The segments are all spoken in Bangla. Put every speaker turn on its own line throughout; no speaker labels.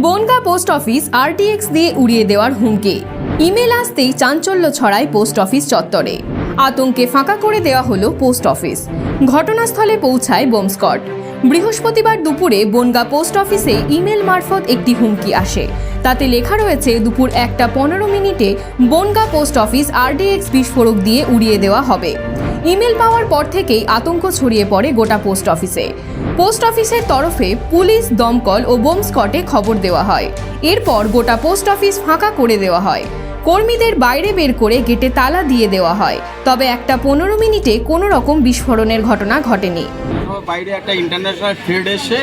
বনগাঁ পোস্ট অফিস আরটিএক্স দিয়ে উড়িয়ে দেওয়ার হুমকি। ইমেল আসতেই চাঞ্চল্য ছড়ায় পোস্ট অফিস চত্বরে। আতঙ্কে ফাঁকা করে দেওয়া হলো পোস্ট অফিস। ঘটনাস্থলে পৌঁছায় বোম স্কোয়াড। বৃহস্পতিবার দুপুরে বনগাঁ পোস্ট অফিসে ইমেল মারফত একটি হুমকি আসে। তাতে লেখা রয়েছে দুপুর 1:15 বনগাঁ পোস্ট অফিস আরটিএক্স বিস্ফোরক দিয়ে উড়িয়ে দেওয়া হবে। ইমেল পাওয়ার পর থেকেই আতঙ্ক ছড়িয়ে পড়ে গোটা পোস্ট অফিসে। পোস্ট অফিসের তরফে পুলিশ, দমকল ও বোম স্কোয়াডে খবর দেওয়া হয়। এরপর গোটা পোস্ট অফিস ফাঁকা করে দেওয়া হয়। কর্মীদের বাইরে বের করে গেটে তালা দিয়ে দেওয়া হয়। তবে 1:15 কোনো রকম বিস্ফোরণের ঘটনা ঘটেনি।
বাইরে একটা ইন্টারন্যাশনাল ট্রেড এসে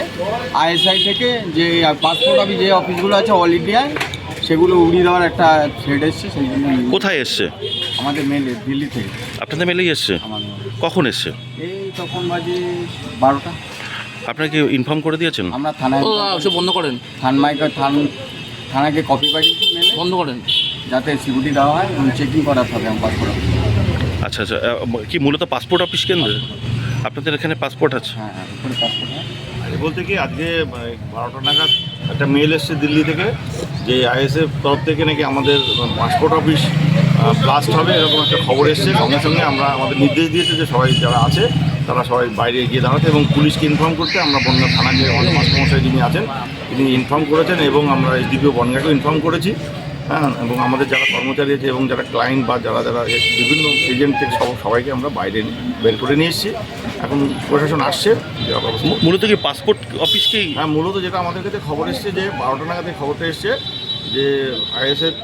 আইএসআই থেকে যে পাসপোর্ট অফিস যে অফিসগুলো আছে অল ইন্ডিয়ায় সেগুলো উড়িয়ে দেওয়ার একটা থ্রেড এসছে। সেই জন্য
কোথায় এসছে?
আমাদের মেলে দিল্লি থেকে।
আপনাদের মেলেই এসছে?
আমাদের
কখন এসছে?
এই তখন বাজে 12টা।
আপনাকে ইনফর্ম করে দিয়েছেন?
আমরা থানায়
সব বন্ধ করেন,
থানাকে কপি পাঠিয়েছি মেলে,
বন্ধ করেন
যাতে সিকিউরিটি দেওয়া হয় এবং চেকিং করাতে হবে আমার পাসপোর্ট অফিস।
আচ্ছা আচ্ছা, কি মূলত পাসপোর্ট অফিস কেন্দ্র? আপনাদের এখানে পাসপোর্ট আছে?
হ্যাঁ হ্যাঁ, উপরে পাসপোর্ট হয়।
বলতে কি আজকে 12টা নাগাদ একটা মেল এসছে দিল্লি থেকে যে আইএসএফ তরফ থেকে নাকি আমাদের পাসপোর্ট অফিস ব্লাস্ট হবে, এরকম একটা খবর এসছে। সঙ্গে সঙ্গে আমরা আমাদের নির্দেশ দিয়েছে যে সবাই যারা আছে তারা সবাই বাইরে গিয়ে দাঁড়াতে এবং পুলিশকে ইনফর্ম করতে। আমরা বনগাঁ থানাকে আমাদের মাস্টারমশাই যিনি আছেন তিনি ইনফর্ম করেছেন এবং আমরা এসডিপিও বনগাঁকেও ইনফর্ম করেছি। হ্যাঁ, এবং আমাদের যারা কর্মচারী আছে এবং যারা ক্লায়েন্ট বা যারা যারা বিভিন্ন এজেন্ট থেকে সবাইকে আমরা বাইরে বের করে নিয়ে এসেছি। এখন প্রশাসন আসছে।
মূলত কি পাসপোর্ট অফিসকেই?
হ্যাঁ, মূলত যেটা আমাদের কাছে খবর এসছে যে 12টা নাগাদ খবরটা এসছে যে আইএসএফ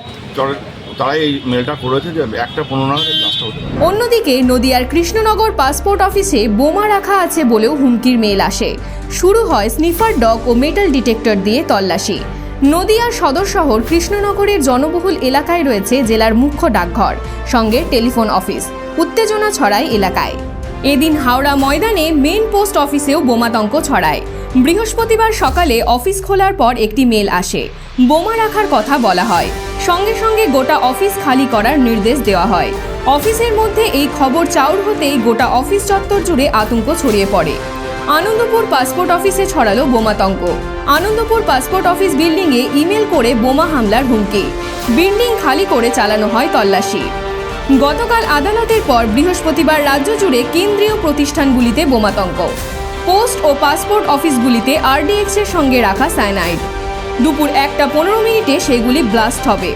তারাই এই মেলটা করেছে যে 1:15 নাগাদ ব্লাস্ট হতে পারে।
অন্যদিকে নদিয়ার কৃষ্ণনগর পাসপোর্ট অফিসে বোমা রাখা আছে বলেও হুমকির মেল আসে। শুরু হয় স্নিফার ডগ ও মেটাল ডিটেক্টর দিয়ে তল্লাশি। নদিয়ার সদর শহর কৃষ্ণনগরের জনবহুল এলাকায় রয়েছে জেলার মুখ্য ডাকঘর, সঙ্গে টেলিফোন অফিস। উত্তেজনা ছড়ায় এলাকায়। এদিন হাওড়া ময়দানে মেন পোস্ট অফিসেও বোমাতঙ্ক ছড়ায়। বৃহস্পতিবার সকালে অফিস খোলার পর একটি মেল আসে। বোমা রাখার কথা বলা হয়। সঙ্গে সঙ্গে গোটা অফিস খালি করার নির্দেশ দেওয়া হয়। অফিসের মধ্যে এই খবর চাউর হতেই গোটা অফিস চত্বর জুড়ে আতঙ্ক ছড়িয়ে পড়ে। আনন্দপুর পাসপোর্ট অফিসে ছড়ালো বোমাতঙ্ক। আনন্দপুর পাসপোর্ট অফিস বিল্ডিংয়ে ইমেল করে বোমা হামলার হুমকি। বিল্ডিং খালি করে চালানো হয় তল্লাশি। গতকাল আদালতের পর বৃহস্পতিবার রাজ্য জুড়ে কেন্দ্রীয় প্রতিষ্ঠানগুলিতে বোমাতঙ্ক। পোস্ট ও পাসপোর্ট অফিসগুলিতে আরডিএক্স এর সঙ্গে রাখা সায়ানাইড। দুপুর 1:15 সেগুলি ব্লাস্ট হবে।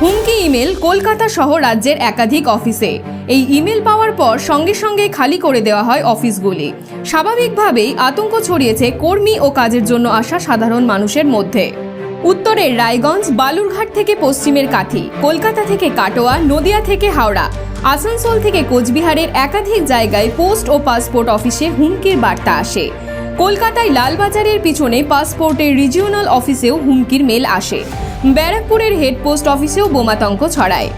হুমকি ইমেল কলকাতা সহ রাজ্যের একাধিক অফিসে। এই ইমেল পাওয়ার পর সঙ্গে সঙ্গে খালি করে দেওয়া হয় অফিসগুলি। স্বাভাবিকভাবেই আতঙ্ক ছড়িয়েছে কর্মী ও কাজের জন্য আসা সাধারণ মানুষের মধ্যে। উত্তরের রায়গঞ্জ, বালুরঘাট থেকে পশ্চিমের কাঁথি, কলকাতা থেকে কাটোয়া, নদিয়া থেকে হাওড়া, আসানসোল থেকে কোচবিহারের একাধিক জায়গায় পোস্ট ও পাসপোর্ট অফিসে হুমকির বার্তা আসে। কলকাতায় লালবাজারের পিছনে পাসপোর্টের রিজিওনাল অফিসেও হুমকির মেল আসে। ব্যারাকপুরের হেড পোস্ট অফিসেও বোমাতঙ্ক ছড়ায়।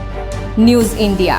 News India.